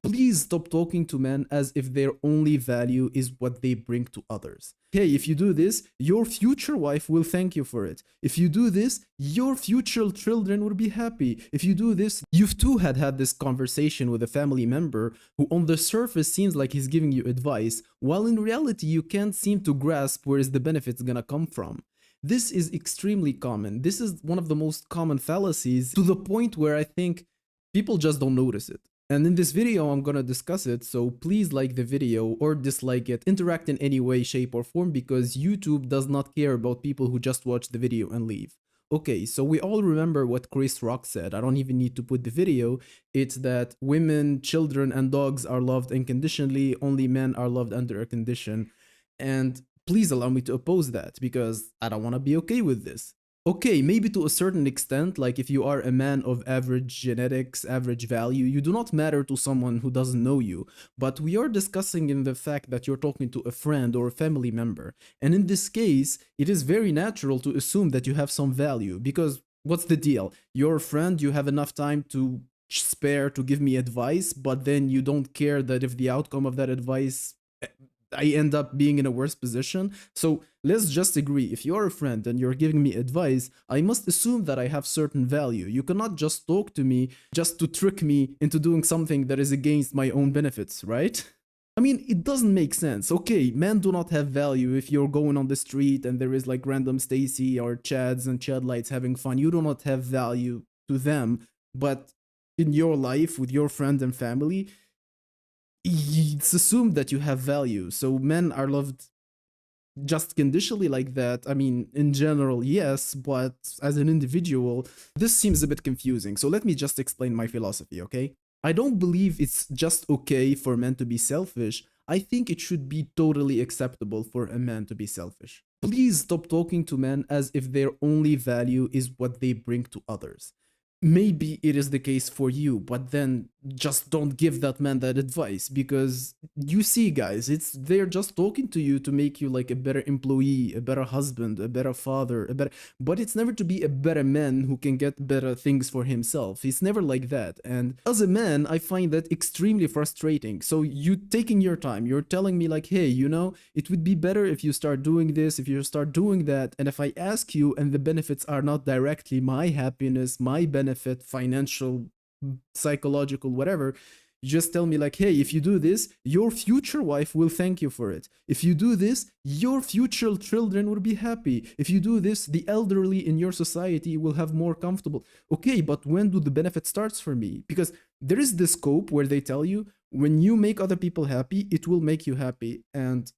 Please stop talking to men as if their only value is what they bring to others. Hey, if you do this, your future wife will thank you for it. If you do this, your future children will be happy. If you do this, you've too had this conversation with a family member who on the surface seems like he's giving you advice, while in reality you can't seem to grasp where is the benefits gonna come from. This is extremely common. This is one of the most common fallacies, to the point where I think people just don't notice it. And in this video, I'm gonna discuss it, so please like the video or dislike it, interact in any way, shape, or form, because YouTube does not care about people who just watch the video and leave. Okay, so we all remember what Chris Rock said. I don't even need to put the video. It's that women, children, and dogs are loved unconditionally, only men are loved under a condition. And please allow me to oppose that, because I don't want to be okay with this. Okay, maybe to a certain extent, like if you are a man of average genetics, average value, you do not matter to someone who doesn't know you. But we are discussing in the fact that you're talking to a friend or a family member. And in this case, it is very natural to assume that you have some value, because what's the deal? You're a friend, you have enough time to spare to give me advice, but then you don't care that if the outcome of that advice I end up being in a worse position. So let's just agree, if you're a friend and you're giving me advice, I must assume that I have certain value. You cannot just talk to me just to trick me into doing something that is against my own benefits, right? I mean, it doesn't make sense. Okay, men do not have value if you're going on the street and there is like random Stacy or Chads and Chad lights having fun. You do not have value to them, but in your life with your friend and family, it's assumed that you have value. So men are loved just conditionally like that. I mean, in general, yes, but as an individual, this seems a bit confusing. So let me just explain my philosophy, okay? I don't believe it's just okay for men to be selfish. I think it should be totally acceptable for a man to be selfish. Please stop talking to men as if their only value is what they bring to others. Maybe it is the case for you, but then just don't give that man that advice, because you see, guys, they're just talking to you to make you like a better employee, a better husband, a better father, but it's never to be a better man who can get better things for himself. It's never like that. And as a man, I find that extremely frustrating. So you taking your time, you're telling me like, hey, it would be better if you start doing this, if you start doing that, and if I ask you and the benefits are not directly my happiness, my benefit, financial, psychological, whatever, you just tell me like, hey, if you do this, your future wife will thank you for it. If you do this, your future children will be happy. If you do this, the elderly in your society will have more comfortable. Okay, but when do the benefit starts for me? Because there is this scope where they tell you when you make other people happy, it will make you happy. And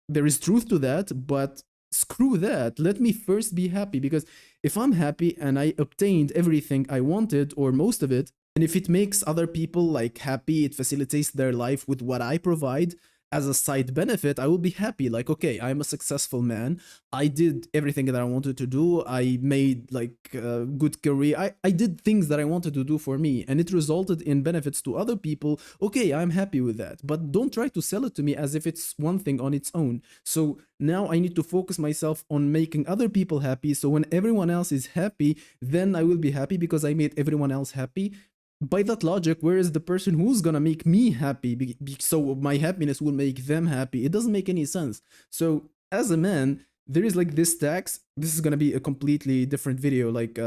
there is truth to that, but screw that. Let me first be happy, because if I'm happy and I obtained everything I wanted or most of it, and if it makes other people like happy, it facilitates their life with what I provide as a side benefit, I will be happy. Like, okay, I'm a successful man. I did everything that I wanted to do. I made like a good career. I did things that I wanted to do for me, and it resulted in benefits to other people. Okay, I'm happy with that. But don't try to sell it to me as if it's one thing on its own. So now I need to focus myself on making other people happy. So when everyone else is happy, then I will be happy because I made everyone else happy. By that logic, where is the person who's gonna make me happy so my happiness will make them happy? It doesn't make any sense. So as a man, there is like this tax. This is gonna be a completely different video, like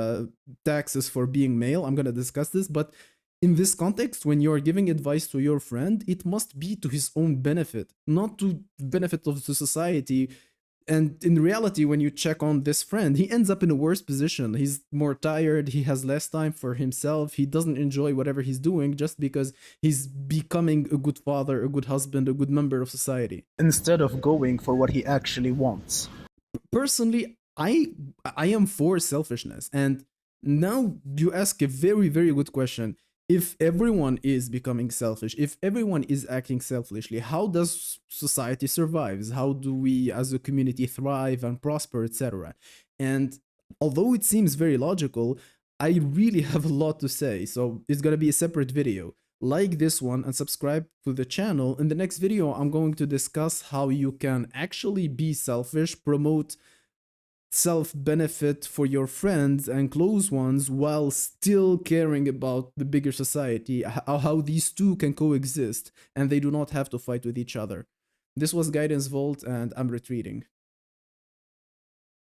taxes for being male. I'm gonna discuss this, but in this context, when you're giving advice to your friend, it must be to his own benefit, not to benefit of the society. And in reality, when you check on this friend, he ends up in a worse position. He's more tired, he has less time for himself, he doesn't enjoy whatever he's doing just because he's becoming a good father, a good husband, a good member of society, instead of going for what he actually wants. Personally, I am for selfishness. And now you ask a very, very good question. If everyone is becoming selfish, if everyone is acting selfishly, how does society survive? How do we as a community thrive and prosper, etc.? And although it seems very logical, I really have a lot to say. So it's gonna be a separate video. Like this one and subscribe to the channel. In the next video, I'm going to discuss how you can actually be selfish, promote self benefit for your friends and close ones while still caring about the bigger society, how these two can coexist and they do not have to fight with each other. This was Guidance Vault, and I'm retreating.